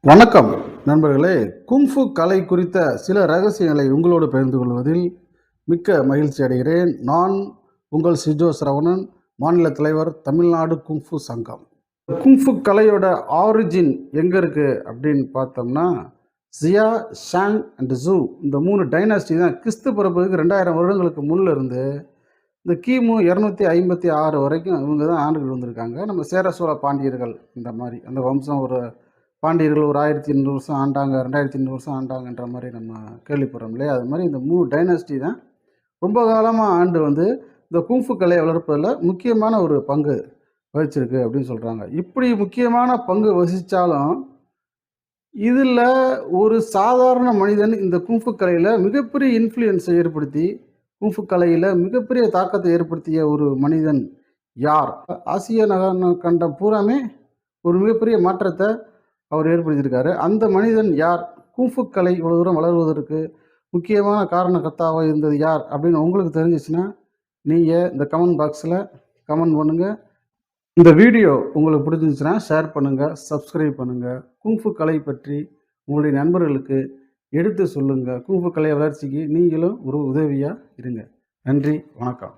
வணக்கம் நண்பர்களே. குங்ஃபு கலை குறித்த சில ரகசியங்களை உங்களோடு பகிர்ந்து கொள்வதில் மிக்க மகிழ்ச்சி அடைகிறேன். நான் உங்கள் சிஜோ சரவணன், மாநில தலைவர், தமிழ்நாடு குங்ஃபு சங்கம். குங்ஃபு கலையோட ஆரிஜின் எங்கே இருக்குது அப்படின்னு பார்த்தோம்னா, ஜியா, ஷாங் அண்ட் ஜூ இந்த 3 டைனாஸ்டி தான் கிறிஸ்து பிறப்புக்கு 2000 வருடங்களுக்கு முன்னில் இருந்து இந்த கிமு 256 வரைக்கும் இவங்க தான் ஆண்டுகள் வந்திருக்காங்க. நம்ம சேர சோழ பாண்டியர்கள் இந்த மாதிரி அந்த வம்சம் ஒரு பாண்டியர்கள் ஒரு 1800 வருஷம் ஆண்டாங்க, 2800 வருஷம் ஆண்டாங்கன்ற மாதிரி நம்ம கேள்விப்படுறோம் இல்லையா? அது மாதிரி இந்த 3 டைனாஸ்டி தான் ரொம்ப காலமாக ஆண்டு வந்து இந்த குங்ஃபு கலையை வளர்ப்பதில் முக்கியமான ஒரு பங்கு வகிச்சிருக்கு அப்படின்னு சொல்கிறாங்க. இப்படி முக்கியமான பங்கு வகித்தாலும் இதில் ஒரு சாதாரண மனிதன் இந்த குங்ஃபு கலையில் மிகப்பெரிய இன்ஃப்ளூயன்ஸை ஏற்படுத்தி குங்ஃபு கலையில் மிகப்பெரிய தாக்கத்தை ஏற்படுத்திய ஒரு மனிதன் யார்? ஆசிய கண்டம் பூராமே ஒரு மிகப்பெரிய மாற்றத்தை அவர் ஏற்படுத்தியிருக்காரு. அந்த மனிதன் யார்? குங்ஃபு கலை இவ்வளோ தூரம் வளருவதற்கு முக்கியமான காரணகர்த்தாவாக இருந்தது யார் அப்படின்னு உங்களுக்கு தெரிஞ்சிச்சுன்னா, நீங்கள் இந்த கமெண்ட் பாக்ஸில் கமெண்ட் பண்ணுங்கள். இந்த வீடியோ உங்களுக்கு பிடிச்சிருந்துச்சுன்னா ஷேர் பண்ணுங்கள், சப்ஸ்கிரைப் பண்ணுங்கள். குங்ஃபு கலை பற்றி உங்களுடைய நண்பர்களுக்கு எடுத்து சொல்லுங்கள். குங்ஃபு கலை வளர்ச்சிக்கு நீங்களும் ஒரு உதவியாக இருங்க. நன்றி, வணக்கம்.